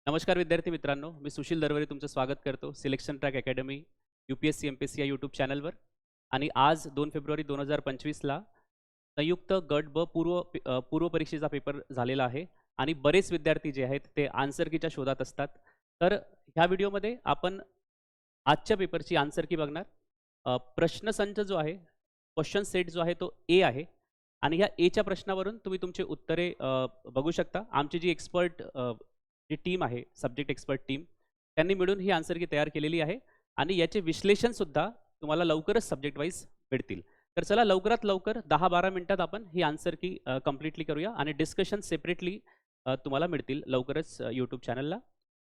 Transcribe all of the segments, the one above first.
नमस्कार विद्यार्थी मित्रांनो, मी सुशील दरवरे तुमचं स्वागत करतो selection track academy UPSC MPSC या यूट्यूब चॅनलवर. आणि आज 2 फेब्रुवारी 2025ला संयुक्त गट ब पूर्व परीक्षेचा पेपर झालेला आहे आणि बरेच विद्यार्थी जे आहेत ते आन्सर कीच्या शोधात असतात. तर ह्या व्हिडिओमध्ये आपण आजच्या पेपरची आन्सर की बघणार. प्रश्नसंच जो आहे, क्वेश्चन सेट जो आहे तो ए आहे आणि ह्या एच्या प्रश्नावरून तुम्ही तुमची उत्तरे बघू शकता. आमची जी एक्सपर्ट जी टीम आहे, सब्जेक्ट एक्सपर्ट टीम, त्यांनी मिळून ही आन्सर की तयार केलेली आहे आणि याचे विश्लेषणसुद्धा तुम्हाला लवकरच सब्जेक्ट वाईज भेटतील. तर चला लवकरात लवकर 10-12 मिनिटात आपण ही आन्सर की कंप्लीटली करूया आणि डिस्कशन सेपरेटली तुम्हाला मिळतील लवकरच यूट्यूब चॅनलला.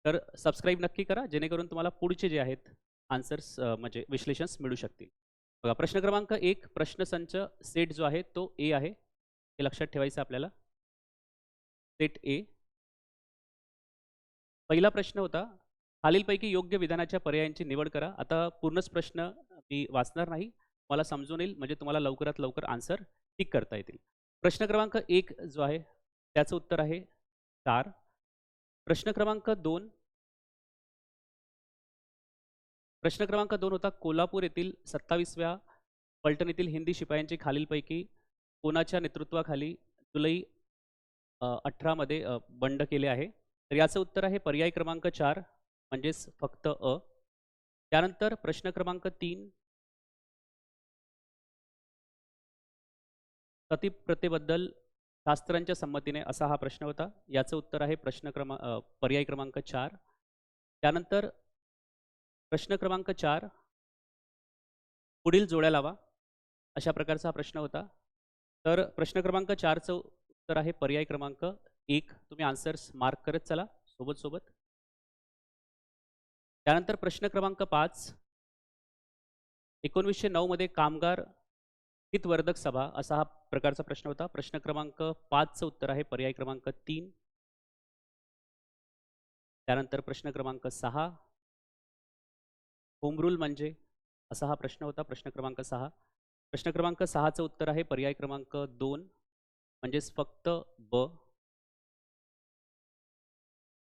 तर सबस्क्राईब नक्की करा, जेणेकरून तुम्हाला पुढचे जे आहेत आन्सर्स म्हणजे विश्लेषण मिळू शकतील. बघा, प्रश्न क्रमांक 1, प्रश्नसंच सेट जो आहे तो ए आहे. हे लक्षात ठेवायचं आपल्याला. सेट ए. पहिला प्रश्न होता, खालीलपैकी योग्य विधानाच्या पर्यायांची निवड करा. आता पूर्णच प्रश्न मी वाचणार नाही, मला समजून येईल म्हणजे तुम्हाला लवकरात लवकर आन्सर टिक करता येतील. प्रश्न क्रमांक 1 जो आहे त्याचं उत्तर आहे 4. प्रश्न क्रमांक 2, होता, कोल्हापूर येथील 27व्या पलटणीतील हिंदी शिपायांचे खालीलपैकी कोणाच्या नेतृत्वाखाली जुलै 18 मध्ये बंड केले आहे. तर याचं उत्तर आहे पर्याय क्रमांक 4 म्हणजेच फक्त अ. त्यानंतर प्रश्न क्रमांक 3, सतीप्रथेबद्दल शास्त्रांच्या संमतीने असा हा प्रश्न होता. याचं उत्तर आहे पर्याय क्रमांक 4. त्यानंतर प्रश्न क्रमांक 4, पुढील जोड्या लावा. अशा प्रकारचा हा प्रश्न होता. तर प्रश्न क्रमांक 4चं उत्तर आहे पर्याय क्रमांक 1. तुम्ही आन्सर्स मार्क करत चला सोबत-सोबत. त्यानंतर प्रश्न क्रमांक 5, 1909 मध्ये कामगार हितवर्धक सभा असा हा प्रकारचा प्रश्न होता. प्रश्न क्रमांक 5चं उत्तर आहे पर्याय क्रमांक 3. त्यानंतर प्रश्न क्रमांक 6, होम रूल म्हणजे असा हा प्रश्न होता. प्रश्न क्रमांक 6. प्रश्न क्रमांक 6चं उत्तर आहे पर्याय क्रमांक 2 म्हणजेच फक्त ब.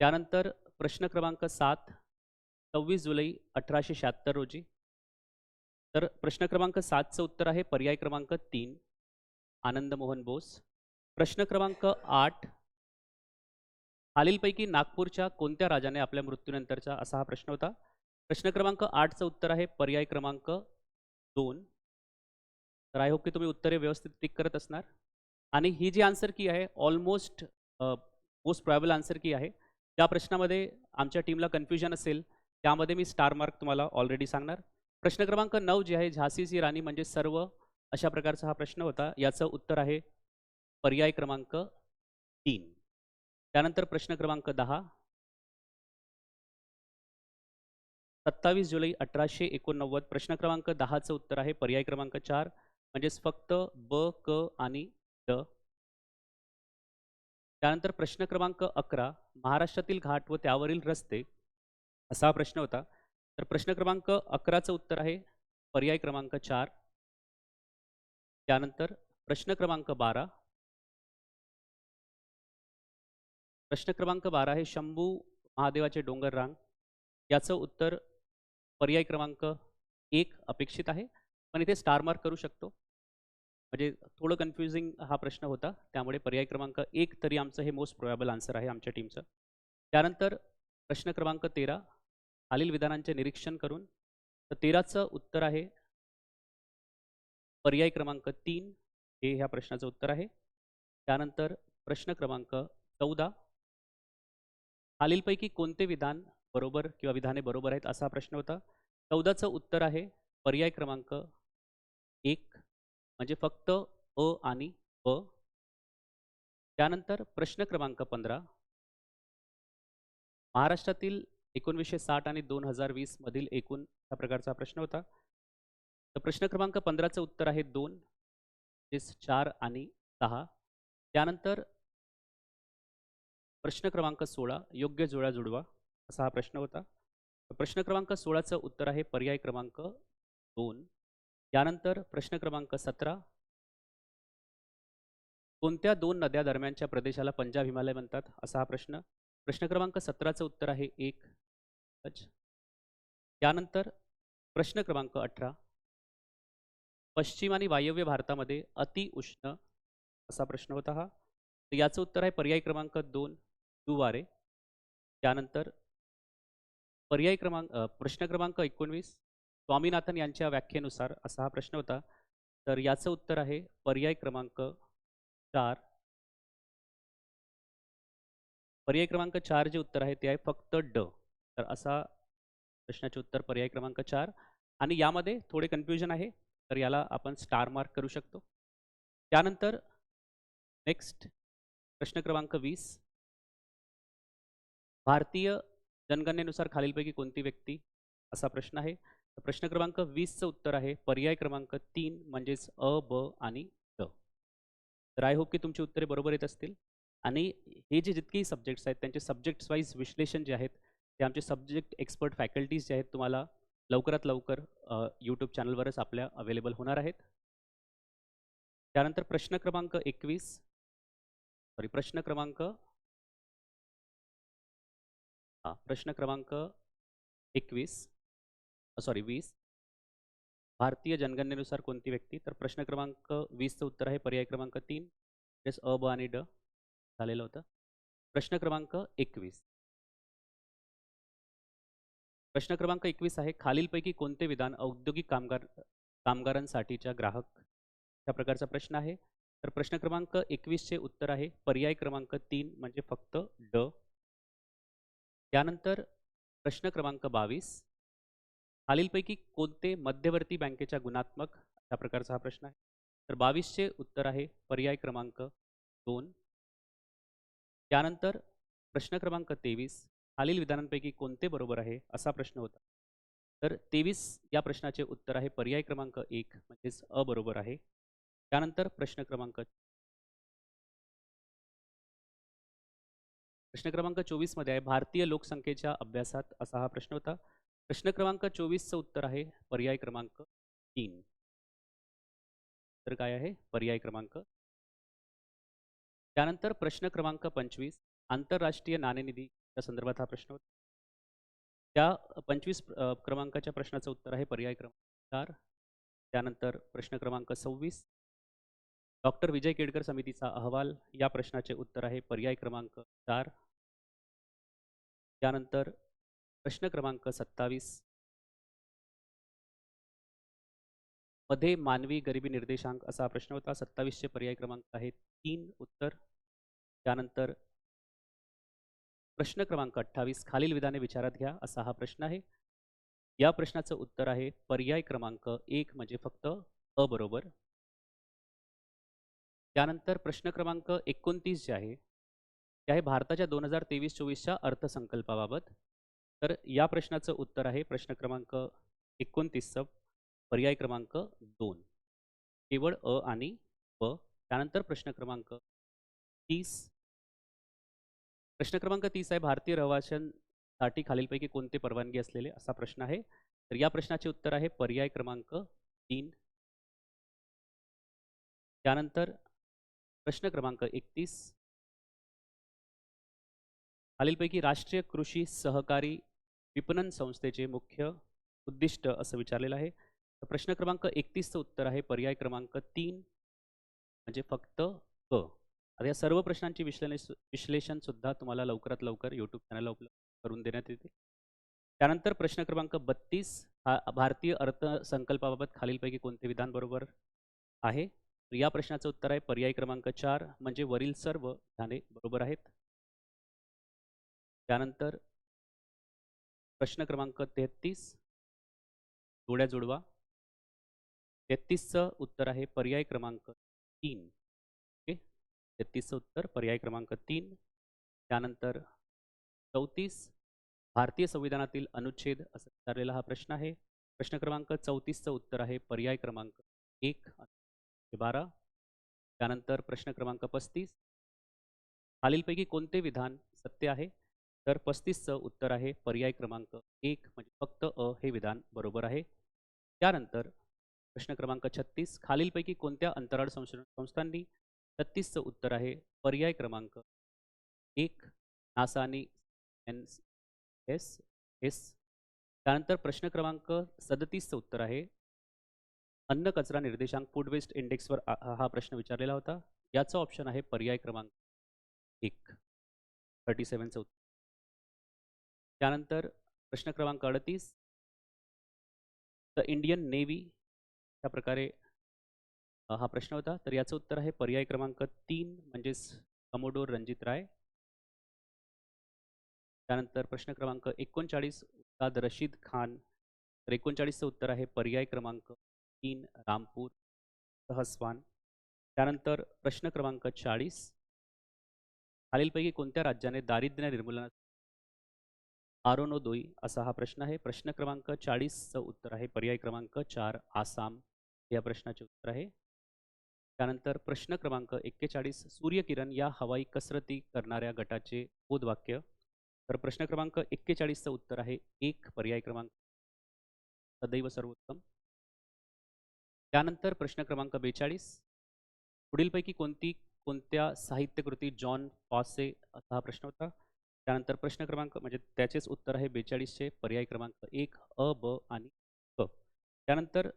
त्यानंतर प्रश्न क्रमांक 7, 26 जुलै 1876 रोजी. तर प्रश्न क्रमांक 7चं उत्तर आहे पर्याय क्रमांक 3, आनंद मोहन बोस. प्रश्न क्रमांक 8, खालीलपैकी नागपूरच्या कोणत्या राजाने आपल्या मृत्यूनंतरचा असा हा प्रश्न होता. प्रश्न क्रमांक 8चं उत्तर आहे पर्याय क्रमांक 2. तर आय होप की तुम्ही उत्तरे व्यवस्थित टिक करत असणार. आणि ही जी आन्सर की आहे ऑलमोस्ट मोस्ट प्रोबॅबल आन्सर की आहे. त्या प्रश्नामध्ये आमच्या टीमला कन्फ्युजन असेल, त्यामध्ये मी स्टार मार्क तुम्हाला ऑलरेडी सांगणार. प्रश्न क्रमांक 9 जे आहे, झाशीची राणी म्हणजे सर्व, अशा प्रकारचा हा प्रश्न होता. याचं उत्तर आहे पर्याय क्रमांक 3. त्यानंतर प्रश्न क्रमांक 10, 27 जुलै 1889. प्रश्न क्रमांक 10चं उत्तर आहे पर्याय क्रमांक 4 म्हणजेच फक्त ब, क आणि ड. त्यानंतर प्रश्न क्रमांक 11, महाराष्ट्रातील घाट व त्यावरील रस्ते असा हा प्रश्न होता. तर प्रश्न क्रमांक 11चं उत्तर आहे पर्याय क्रमांक 4. त्यानंतर प्रश्न क्रमांक 12, आहे शंभू महादेवाचे डोंगर रांग. याचं उत्तर पर्याय क्रमांक 1 अपेक्षित आहे, पण इथे स्टार मार्क करू शकतो. म्हणजे थोडं कन्फ्युजिंग हा प्रश्न होता, त्यामुळे पर्याय क्रमांक 1 तरी आमचं हे मोस्ट प्रोबॅबल आन्सर आहे आमच्या टीमचं. त्यानंतर प्रश्न क्रमांक 13, खालील विधानांचे निरीक्षण करून. तर 13चं उत्तर आहे पर्याय क्रमांक 3 हे ह्या प्रश्नाचं उत्तर आहे. त्यानंतर प्रश्न क्रमांक 14, खालीलपैकी कोणते विधान बरोबर किंवा विधाने बरोबर आहेत असा प्रश्न होता. 14चं उत्तर आहे पर्याय क्रमांक 1 म्हणजे फक्त अ आणि ब. त्यानंतर प्रश्न क्रमांक 15, महाराष्ट्रातील 1960 आणि 2020 मधील एकूण अशा प्रकारचा प्रश्न होता. तर प्रश्न क्रमांक 15चं उत्तर आहे 2, 4 आणि 6. त्यानंतर प्रश्न क्रमांक 16, योग्य जोड्या जुळवा असा हा प्रश्न होता. तर प्रश्न क्रमांक 16चं उत्तर आहे पर्याय क्रमांक 2. त्यानंतर प्रश्न क्रमांक 17, कोणत्या 2 नद्या दरम्यानच्या प्रदेशाला पंजाब हिमालय म्हणतात असा हा प्रश्न. प्रश्न क्रमांक 17चं उत्तर आहे 1 गज. त्यानंतर प्रश्न क्रमांक 18 पश्चिम आणि वायव्य भारतामध्ये अतिउष्ण असा प्रश्न होता हा. तर याचं उत्तर आहे पर्याय क्रमांक 2 दुवारे. त्यानंतर प्रश्न क्रमांक 19 स्वामीनाथन यांच्या व्याख्येनुसार असा हा प्रश्न होता. तर याचं उत्तर आहे पर्याय क्रमांक 4. पर्याय क्रमांक 4 जे उत्तर आहे ते आहे फक्त ड. तर असा प्रश्नाचे उत्तर पर्याय क्रमांक 4 आणि यामध्ये थोडे कन्फ्युजन आहे. तर याला आपण स्टार मार्क करू शकतो. त्यानंतर नेक्स्ट प्रश्न क्रमांक 20 भारतीय जनगणनेनुसार खालीलपैकी कोणती व्यक्ती असा प्रश्न आहे. तर प्रश्न क्रमांक 20चं उत्तर आहे पर्याय क्रमांक 3 म्हणजेच अ, ब आणि ड. तर आय होप की तुमची उत्तरे बरोबर येत असतील आणि हे जे जितकेही सब्जेक्ट्स आहेत त्यांचे सब्जेक्ट्स वाईज विश्लेषण जे आहेत ते आमचे सब्जेक्ट एक्सपर्ट फॅकल्टीज जे आहेत तुम्हाला लवकरात लवकर यूट्यूब चॅनलवरच आपल्या अवेलेबल होणार आहेत. त्यानंतर प्रश्न क्रमांक 21 सॉरी प्रश्न क्रमांक प्रश्न क्रमांक 21 सॉरी 20 भारतीय जनगणनेनुसार कोणती व्यक्ती. तर प्रश्न क्रमांक 20चं उत्तर आहे पर्याय क्रमांक 3 म्हणजेच अ, ब आणि ड झालेलं होतं. प्रश्न क्रमांक 21 प्रश्न क्रमांक 21 आहे खालीलपैकी कोणते विधान औद्योगिक कामगारांसाठीच्या ग्राहक अशा प्रकारचा प्रश्न आहे. तर प्रश्न क्रमांक 21चे उत्तर आहे पर्याय क्रमांक 3 म्हणजे फक्त ड. त्यानंतर प्रश्न क्रमांक 22 खालीलपैकी कोणते मध्यवर्ती बँकेच्या गुणात्मक अशा प्रकारचा हा प्रश्न आहे. तर 22चे उत्तर आहे पर्याय क्रमांक 2. त्यानंतर प्रश्न क्रमांक 23 खालील विधानांपैकी कोणते बरोबर आहे असा प्रश्न होता. तर 23 या प्रश्नाचे उत्तर आहे पर्याय क्रमांक 1 म्हणजेच अ बरोबर आहे. त्यानंतर प्रश्न क्रमांक 24 मध्ये आहे भारतीय लोकसंख्येच्या अभ्यासात असा हा प्रश्न होता. प्रश्न क्रमांक 24चं उत्तर आहे पर्याय क्रमांक 3. तर काय आहे पर्याय क्रमांक. त्यानंतर प्रश्न क्रमांक 25 आंतरराष्ट्रीय नाणेनिधीच्या संदर्भात हा प्रश्न होता. त्या 25 क्रमांकाच्या प्रश्नाचं उत्तर आहे पर्याय क्रमांक 4. त्यानंतर प्रश्न क्रमांक 26 डॉक्टर विजय केडकर समितीचा अहवाल या प्रश्नाचे उत्तर आहे पर्याय क्रमांक 4. त्यानंतर प्रश्न क्रमांक 27 मध्ये मानवी गरिबी निर्देशांक असा हा प्रश्न होता. 27चे पर्याय क्रमांक आहे 3 उत्तर. त्यानंतर प्रश्न क्रमांक 28 खालील विधाने विचारात घ्या असा हा प्रश्न आहे. या प्रश्नाचं उत्तर आहे पर्याय क्रमांक 1 म्हणजे फक्त अ बरोबर. त्यानंतर प्रश्न क्रमांक 29 जे आहे ते आहे भारताच्या 2023-24च्या अर्थसंकल्पाबाबत. तर या प्रश्नाचं उत्तर आहे प्रश्न क्रमांक 29चं पर्याय क्रमांक 2 केवळ अ आणि ब. त्यानंतर प्रश्न क्रमांक 30 आहे भारतीय रहिवाशांसाठी खालीलपैकी कोणते परवानगी असलेले असा प्रश्न आहे. तर या प्रश्नाचे उत्तर आहे पर्याय क्रमांक 3. त्यानंतर प्रश्न क्रमांक 31 खालीलपैकी राष्ट्रीय कृषी सहकारी विपणन संस्थेचे मुख्य उद्दिष्ट असं विचारलेलं आहे. तर प्रश्न क्रमांक 31चं उत्तर आहे पर्याय क्रमांक 3 म्हणजे फक्त क. आता या सर्व प्रश्नांची विश्लेषण सुद्धा तुम्हाला लवकरात लवकर यूट्यूब चॅनलला उपलब्ध करून देण्यात येतील. त्यानंतर प्रश्न क्रमांक 32 हा भारतीय अर्थसंकल्पाबाबत खालीलपैकी कोणते विधान बरोबर आहे. तर या प्रश्नाचं उत्तर आहे पर्याय क्रमांक 4 म्हणजे वरील सर्व विधाने बरोबर आहेत. त्यानंतर प्रश्न क्रमांक 33 जोड्या जुळवा. 33चं उत्तर आहे पर्याय क्रमांक 3. ओके 33चं उत्तर पर्याय क्रमांक 3. त्यानंतर 34 भारतीय संविधानातील अनुच्छेद असं विचारलेला हा प्रश्न आहे. प्रश्न क्रमांक 34चं उत्तर आहे पर्याय क्रमांक 1 ते 12. त्यानंतर प्रश्न क्रमांक 35 खालीलपैकी कोणते विधान सत्य आहे. तर 35चं उत्तर आहे पर्याय क्रमांक 1 म्हणजे फक्त अ हे विधान बरोबर आहे. त्यानंतर प्रश्न क्रमांक 36 खालीलपैकी कोणत्या अंतराळ संशोधन संस्थांनी 36चं उत्तर आहे पर्याय क्रमांक 1 नासा आणि एन एस एस. त्यानंतर प्रश्न क्रमांक 37चं उत्तर आहे अन्न कचरा निर्देशांक फूड वेस्ट इंडेक्सवर हा प्रश्न विचारलेला होता. याचा ऑप्शन आहे पर्याय क्रमांक 1. 37चं उत्तर. त्यानंतर प्रश्न क्रमांक 38 द इंडियन नेव्ही अशा प्रकारे हा प्रश्न होता. तर याचं उत्तर आहे पर्याय क्रमांक 3 म्हणजेच कमोडोर रणजित राय. त्यानंतर प्रश्न क्रमांक 39 उस्ताद रशीद खान. तर 39चं उत्तर आहे पर्याय क्रमांक 3 रामपूर सहसवान. त्यानंतर प्रश्न क्रमांक 40 खालीलपैकी कोणत्या राज्याने दारिद्र्य निर्मूलनात आरोनोदोई असा हा प्रश्न आहे. प्रश्न क्रमांक 40चं उत्तर आहे पर्याय क्रमांक 4 आसाम. या प्रश्नाचे उत्तर आहे. त्यानंतर प्रश्न क्रमांक 41 सूर्यकिरण या हवाई कसरती करणाऱ्या गटाचे बोधवाक्य. तर प्रश्न क्रमांक 41चं उत्तर आहे 1 पर्याय क्रमांक सदैव सर्वोत्तम. त्यानंतर प्रश्न क्रमांक 42 पुढीलपैकी कोणत्या साहित्यकृती जॉन फॉसे असा हा प्रश्न होता. त्यानंतर प्रश्न क्रमांक म्हणजे त्याचेच उत्तर आहे 42चे पर्याय क्रमांक 1 अ ब आणि क. त्यानंतर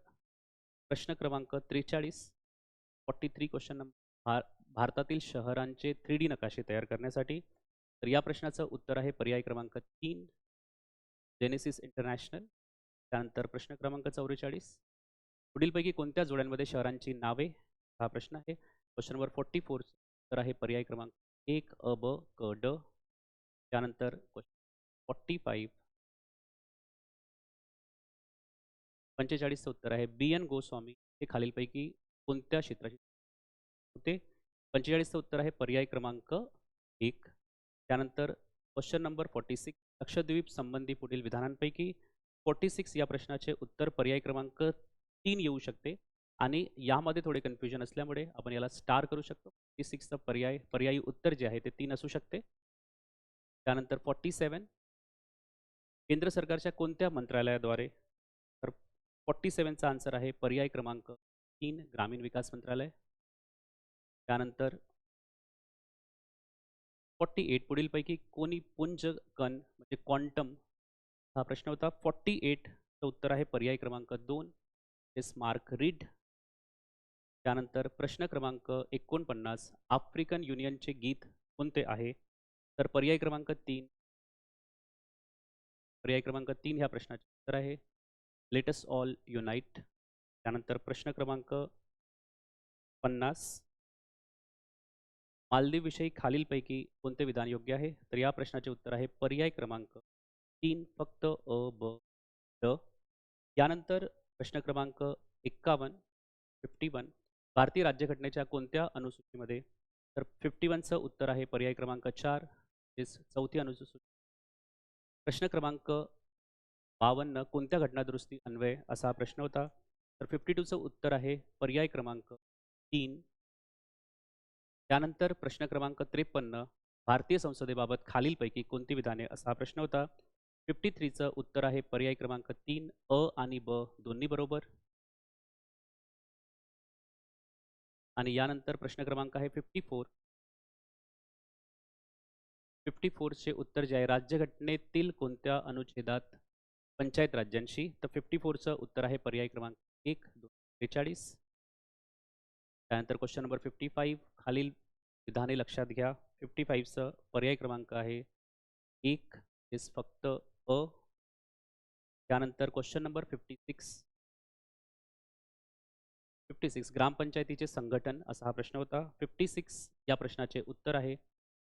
प्रश्न क्रमांक 43 43 क्वेश्चन नंबर भारतातील शहरांचे 3D नकाशे तयार करण्यासाठी. तर या प्रश्नाचं उत्तर आहे पर्याय क्रमांक 3 जेनेसिस इंटरनॅशनल. त्यानंतर प्रश्न क्रमांक 44 पुढीलपैकी कोणत्या जोड्यांमध्ये शहरांची नावे हा प्रश्न आहे. क्वेश्चन नंबर 44 उत्तर आहे पर्याय क्रमांक 1 अ ब क ड. त्यानंतर 45 45चं उत्तर आहे बी एन गोस्वामी हे खालीलपैकी कोणत्या क्षेत्राचे होते. 45चं उत्तर आहे पर्याय क्रमांक 1. त्यानंतर क्वेश्चन नंबर 46 लक्षद्वीप संबंधी पुढील विधानांपैकी 46 या प्रश्नाचे उत्तर पर्याय क्रमांक 3 येऊ शकते आणि यामध्ये थोडे कन्फ्युजन असल्यामुळे आपण याला स्टार करू शकतो. 46चं पर्यायी उत्तर जे आहे ते 3 असू शकते. त्यानंतर 47 केंद्र सरकारच्या कोणत्या मंत्रालयाद्वारे. तर 47चा आन्सर आहे पर्याय क्रमांक 3 ग्रामीण विकास मंत्रालय. त्यानंतर 48 पुढीलपैकी कोणी पुंज कण म्हणजे क्वांटम हा प्रश्न होता. 48चं उत्तर आहे पर्याय क्रमांक 2 मार्क रीड. त्यानंतर प्रश्न क्रमांक 49 आफ्रिकन युनियनचे गीत कोणते आहे. तर पर्याय क्रमांक 3 ह्या प्रश्नाचे उत्तर आहे लेट अस ऑल युनाइट. त्यानंतर प्रश्न क्रमांक 50 मालदीवविषयी खालीलपैकी कोणते विधान योग्य आहे. तर या प्रश्नाचे उत्तर आहे पर्याय क्रमांक 3 फक्त अ ब ड. यानंतर प्रश्न क्रमांक 51 भारतीय राज्यघटनेच्या कोणत्या अनुसूचीमध्ये. तर 51चं उत्तर आहे पर्याय क्रमांक 4 चौथी अनुसूची. प्रश्न क्रमांक 52 कोणत्या घटनादुरुस्ती अन्वये असा हा प्रश्न होता. तर 52चं उत्तर आहे पर्याय क्रमांक 3. त्यानंतर प्रश्न क्रमांक 53 भारतीय संसदेबाबत खालीलपैकी कोणती विधाने असा हा प्रश्न होता. 53चं उत्तर आहे पर्याय क्रमांक 3 अ आणि ब दोन्ही बरोबर. आणि यानंतर प्रश्न क्रमांक आहे 54चे उत्तर जे आहे राज्यघटनेतील कोणत्या अनुच्छेदात पंचायत राज्यांशी. तर 54चं उत्तर आहे पर्याय क्रमांक 1 43. त्यानंतर क्वेश्चन नंबर 55 खालील विधाने लक्षात घ्या. 55चं पर्याय क्रमांक आहे 1 फक्त अ. त्यानंतर क्वेश्चन नंबर 56 ग्रामपंचायतीचे संघटन असा हा प्रश्न होता. 56 या प्रश्नाचे उत्तर आहे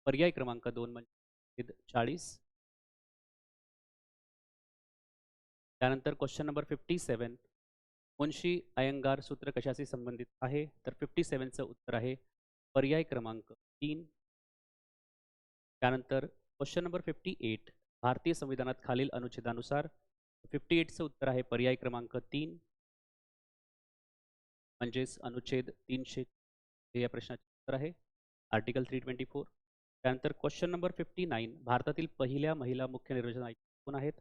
पर्याय क्रमांक 2 म्हणजे 40. त्यानंतर क्वेश्चन नंबर 57 मुंशी अयंगार सूत्र कशाशी संबंधित आहे. तर 57चं उत्तर आहे पर्याय क्रमांक 3. त्यानंतर क्वेश्चन नंबर 58 भारतीय संविधानात खालील अनुच्छेदानुसार. 58चं उत्तर आहे पर्याय क्रमांक 3 म्हणजेच अनुच्छेद 300 हे या प्रश्नाचे उत्तर आहे आर्टिकल 324. त्यानंतर क्वेश्चन नंबर 59 भारतातील पहिल्या महिला मुख्य निर्वाचन आयुक्त कोण आहेत.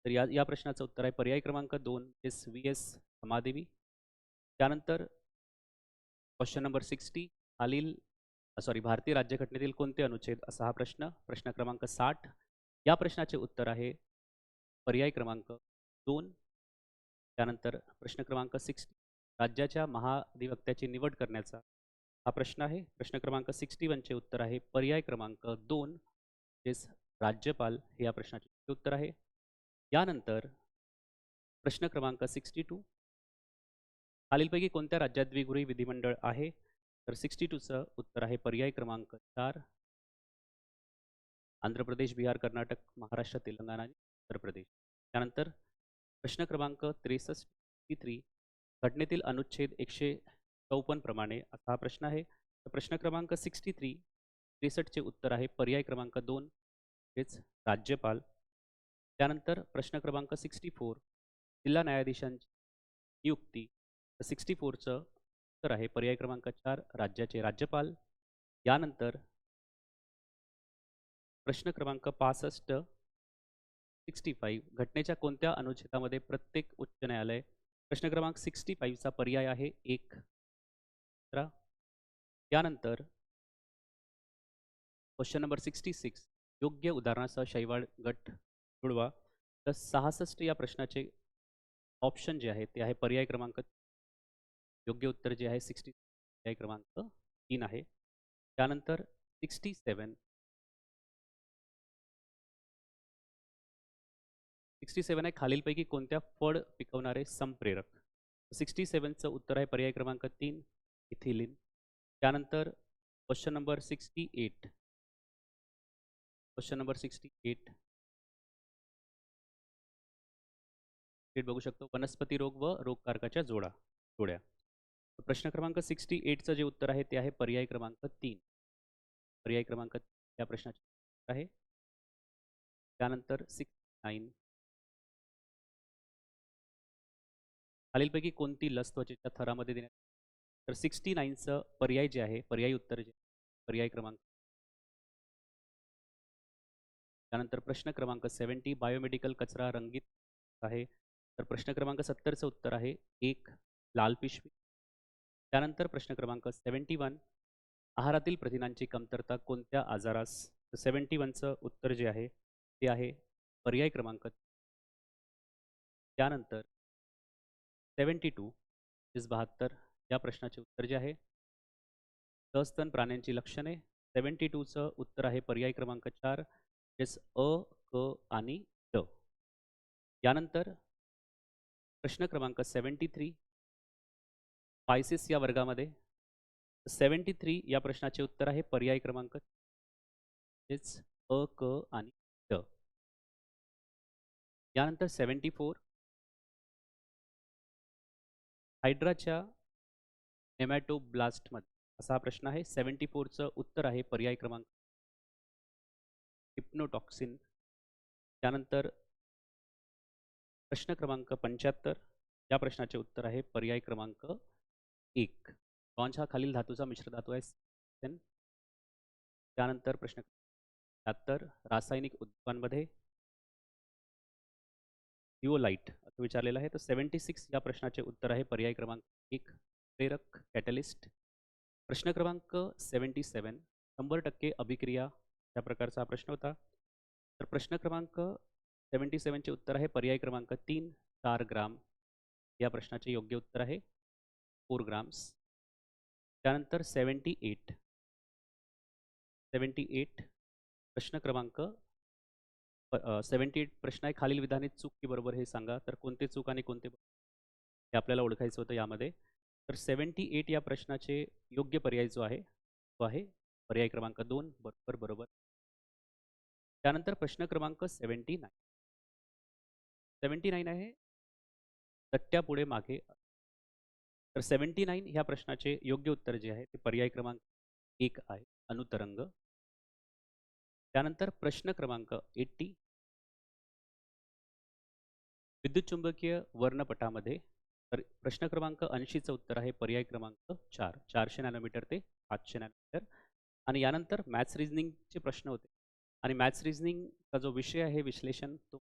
तर या प्रश्नाचं उत्तर आहे पर्याय क्रमांक 2 VS समादेवी. त्यानंतर क्वेश्चन नंबर 60 भारतीय राज्यघटनेतील कोणते अनुच्छेद असा हा प्रश्न क्रमांक 60 या प्रश्नाचे उत्तर आहे पर्याय क्रमांक 2. त्यानंतर प्रश्न क्रमांक 60 राज्याच्या महाधिवक्त्याची निवड करण्याचा हा प्रश्न आहे. प्रश्न क्रमांक 61 चे उत्तर आहे पर्याय क्रमांक 2 म्हणजेच राज्यपाल हे या प्रश्नाचे उत्तर आहे. यानंतर प्रश्न क्रमांक 62 खालीलपैकी कोणत्या राज्यात द्विगृही विधिमंडळ आहे? तर 62चं उत्तर आहे पर्याय क्रमांक 4 आंध्र प्रदेश, बिहार, कर्नाटक, महाराष्ट्र, तेलंगणा आणि उत्तर प्रदेश. त्यानंतर प्रश्न क्रमांक 63 घटनेतील अनुच्छेद 154 प्रमाणे असा हा प्रश्न आहे. तर प्रश्न क्रमांक 63 चे उत्तर आहे पर्याय क्रमांक 2 हेच राज्यपाल. त्यानंतर प्रश्न क्रमांक 64 जिल्हा न्यायाधीशांची नियुक्ती. तर 64चं उत्तर आहे पर्याय क्रमांक 4 राज्याचे राज्यपाल. यानंतर प्रश्न क्रमांक 65 घटनेच्या कोणत्या अनुच्छेदामध्ये प्रत्येक उच्च न्यायालय. प्रश्न क्रमांक 65चा पर्याय आहे 1. त्यानंतर क्वेश्चन नंबर 66 योग्य उदाहरणासह शैवाल गट जुळवा. तर 66 या प्रश्नाचे ऑप्शन जे आहे ते आहे पर्याय क्रमांक योग्य उत्तर जे आहे 60 पर्याय क्रमांक 3 आहे. त्यानंतर 67 आहे खालीलपैकी कोणत्या फळ पिकवणारे संप्रेरक. 67चं उत्तर आहे पर्याय क्रमांक 3 इथिलीन. त्यानंतर क्वेश्चन नंबर 68 बघू शकतो वनस्पती रोग व रोगकारकाच्या जोड्या. प्रश्न क्रमांक 68चं जे उत्तर आहे ते आहे पर्याय क्रमांक 3 या प्रश्नाचे उत्तर आहे. त्यानंतर 69 खालीलपैकी कोणती लस त्वचेच्या थरामध्ये देण्यात. तर 69चं पर्याय जे आहे पर्यायी उत्तर जे पर्याय क्रमांक. त्यानंतर प्रश्न क्रमांक 70 बायोमेडिकल कचरा रंगीत आहे. तर प्रश्न क्रमांक 70चं उत्तर आहे 1 लाल पिशवी. त्यानंतर प्रश्न क्रमांक 71 आहारातील प्रथिनांची कमतरता कोणत्या आजारास. तर 71चं उत्तर जे आहे ते आहे पर्याय क्रमांक. त्यानंतर 72 72 या प्रश्नाचे उत्तर जे आहे सस्तन प्राण्यांची लक्षणे. 72चं उत्तर आहे पर्याय क्रमांक 4 म्हणजेच अ, क आणि ड. यानंतर प्रश्न क्रमांक 73 स्पायसेस या वर्गामध्ये 73 या प्रश्नाचे उत्तर आहे पर्याय क्रमांक म्हणजेच अ, क आणि ड. यानंतर 74 हायड्राच्या नेमॅटोब्लास्टमध्ये असा हा प्रश्न आहे. 74चं उत्तर आहे पर्याय क्रमांक हिप्नोटॉक्सिन. त्यानंतर प्रश्न क्रमांक 75 या प्रश्नाचे उत्तर आहे पर्याय क्रमांक 1 स्पॉन्ज हा खालील धातूचा मिश्र धातू आहे. त्यानंतर प्रश्न 76 रासायनिक उद्योगांमध्ये थिओलाइट असं विचारलेलं आहे. तर 76 या प्रश्नाचे उत्तर आहे पर्याय क्रमांक 1 प्रेरक कॅटलिस्ट. प्रश्न क्रमांक 77 100% अभिक्रिया या प्रकारचा हा प्रश्न होता. तर प्रश्न क्रमांक 77चे उत्तर आहे पर्याय क्रमांक 3 4 ग्राम. या प्रश्नाचे योग्य उत्तर आहे 4 ग्राम्स. त्यानंतर 78 प्रश्न क्रमांक 78 प्रश्न आहे खालील विधाने चूक की बरोबर हे सांगा. तर कोणते चूक आणि कोणते हे आपल्याला ओळखायचं होतं यामध्ये. तर 78 या प्रश्नाचे योग्य पर्याय जो आहे तो आहे पर्याय क्रमांक 2 बरोबर. त्यानंतर प्रश्न क्रमांक 79 आहे तट्ट्या पुढे मागे. तर 79 ह्या प्रश्नाचे योग्य उत्तर जे आहे ते पर्याय क्रमांक 1 आहे अनुतरंग. त्यानंतर प्रश्न क्रमांक 80 विद्युत चुंबकीय वर्णपटामध्ये. तर प्रश्न क्रमांक 80चं उत्तर आहे पर्याय क्रमांक 4 400 नॅनोमीटर ते 500 नॅनोमीटर. आणि यानंतर मॅथ्स रिझनिंगचे प्रश्न होते आणि मॅथ्स रिझनिंगचा जो विषय आहे विश्लेषण तो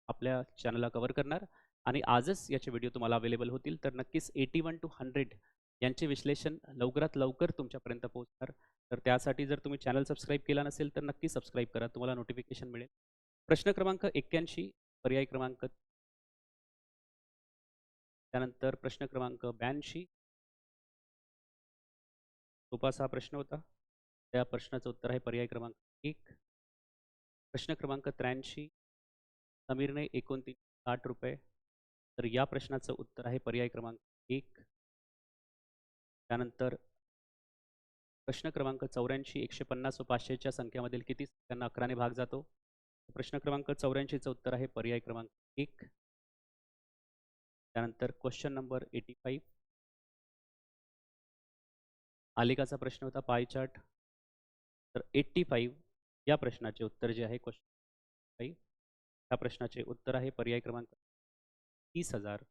आपल्या चॅनलला कव्हर करणार आणि आजच याचे व्हिडिओ तुम्हाला अवेलेबल होतील. तर नक्कीच 81 to 100 यांचे विश्लेषण लवकरात लवकर तुमच्यापर्यंत पोहोचणार. तर त्यासाठी जर तुम्ही चॅनल सबस्क्राईब केला नसेल तर नक्की सबस्क्राईब करा, तुम्हाला नोटिफिकेशन मिळेल. प्रश्न क्रमांक 81 पर्याय क्रमांक त्यानंतर प्रश्न क्रमांक 82 सोपासा हा प्रश्न होता. त्या प्रश्नाचं उत्तर आहे पर्याय क्रमांक 1. प्रश्न क्रमांक 83 समीरने 2960 रुपये. तर या प्रश्नाचं उत्तर आहे पर्याय क्रमांक 1. त्यानंतर प्रश्न क्रमांक 84 150 व 500च्या संख्यामधील किती संख्यांना 11ने भाग जातो? प्रश्न क्रमांक 84चं उत्तर आहे पर्याय क्रमांक 1. त्यानंतर क्वेश्चन नंबर 85 आलेखाचा प्रश्न होता पाय चार्ट. तर 85 या प्रश्नाचे उत्तर जे आहे क्वेश्चन 85 या प्रश्नाचे उत्तर आहे पर्याय क्रमांक 30,000.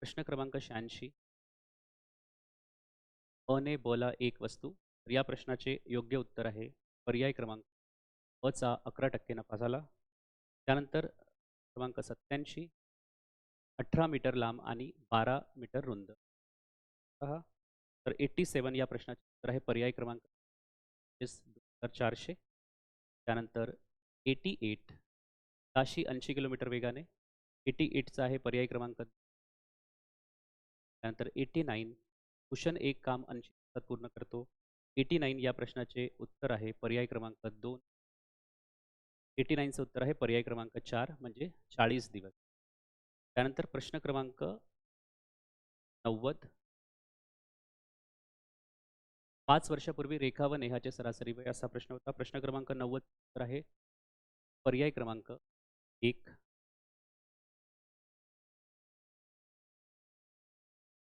प्रश्न क्रमांक 86 अने बला एक वस्तू. तर या प्रश्नाचे योग्य उत्तर आहे पर्याय क्रमांक अचा 11% नफा झाला. त्यानंतर क्रमांक 87 18 मीटर लांब आणि 12 मीटर रुंद. पहा तर 87 या प्रश्नाचे उत्तर आहे पर्याय क्रमांक 2400. त्यानंतर 88 ताशी 80 किलोमीटर वेगाने. 88चा आहे पर्याय क्रमांक. त्यानंतर 89 कुशन एक काम 80 दिवसात पूर्ण करतो. 89 या प्रश्नाचे उत्तर आहे पर्याय क्रमांक 2. 89चं उत्तर आहे पर्याय क्रमांक 4 म्हणजे 40 दिवस. त्यानंतर प्रश्न क्रमांक 90 5 वर्षापूर्वी रेखा व नेहाचे सरासरी वय असा प्रश्न होता. प्रश्न क्रमांक 90 उत्तर आहे पर्याय क्रमांक 1.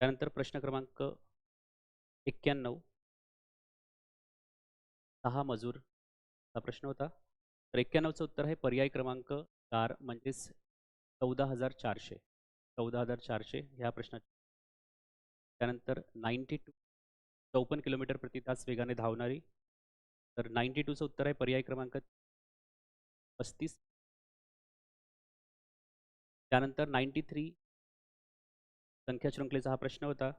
त्यानंतर प्रश्न क्रमांक 91 6 मजूर हा प्रश्न होता. तर 91चं उत्तर आहे पर्याय क्रमांक 4 म्हणजेच 14,400. 14,400 ह्या प्रश्नाचे. त्यानंतर 92 54 किलोमीटर प्रति तास वेगाने धावणारी. तर 92चं उत्तर आहे पर्याय क्रमांक 35. त्यानंतर 93 संख्या शृंखलेचा हा प्रश्न होता.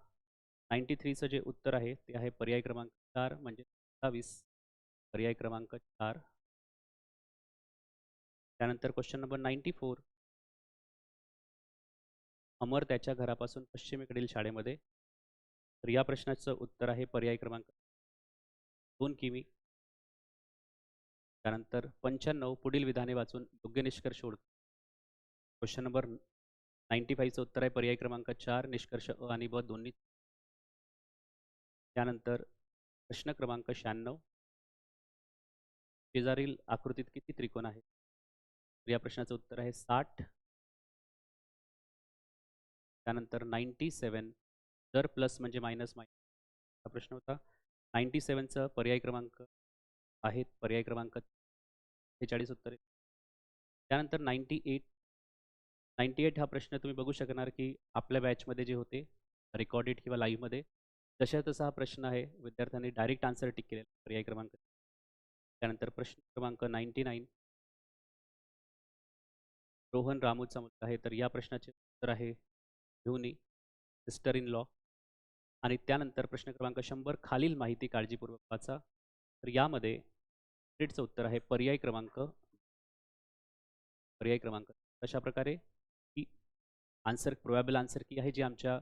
93चं जे उत्तर आहे ते आहे पर्याय क्रमांक 4 म्हणजे 27. पर्याय क्रमांक 4. त्यानंतर क्वेश्चन नंबर 94 अमर त्याच्या घरापासून पश्चिमेकडील शाळेमध्ये. तर या प्रश्नाचं उत्तर आहे पर्याय क्रमांक 2 किमी. त्यानंतर 95 पुढील विधाने वाचून योग्य निष्कर्ष ओळखा. क्वेश्चन नंबर 95चं उत्तर आहे पर्याय क्रमांक 4 निष्कर्ष अ आणि ब दोन्ही. त्यानंतर प्रश्न क्रमांक 96 शेजारील आकृतीत किती त्रिकोण आहे? तर या प्रश्नाचं उत्तर आहे 60. त्यानंतर 97 जर प्लस म्हणजे मायनस हा प्रश्न होता. 97चं पर्याय क्रमांक आहेत पर्याय क्रमांक 46 उत्तरे. त्यानंतर 98 हा प्रश्न तुम्ही बघू शकणार की आपल्या बॅचमध्ये जे होते रेकॉर्डेड किंवा लाईव्हमध्ये तशा तसा हा प्रश्न आहे. विद्यार्थ्यांनी डायरेक्ट आन्सर टिक केलेला पर्याय क्रमांक. त्यानंतर प्रश्न क्रमांक 99 रोहन रामूचा मुलगा आहे. तर या प्रश्नाचे उत्तर आहे धोनी सिस्टर इन लॉ. आणि त्यानंतर प्रश्न क्रमांक 100 खालील माहिती काळजीपूर्वक वाचा. तर यामध्ये चं उत्तर आहे पर्याय क्रमांक. अशा प्रकारे ही आन्सर प्रोबॅबल आन्सर की आहे जी आमच्या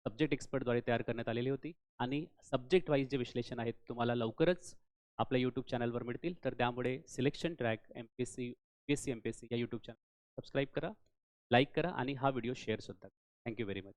सब्जेक्ट एक्सपर्टद्वारे तयार करण्यात आलेली होती. आणि सब्जेक्ट वाईज जे विश्लेषण आहेत तुम्हाला लवकरच आपल्या यूट्यूब चॅनलवर मिळतील. तर त्यामुळे selection track MPSC UPSC MPSC या यूट्यूब चॅनल सबस्क्राईब करा, लाईक करा आणि हा व्हिडिओ शेअरसुद्धा. Thank you very much.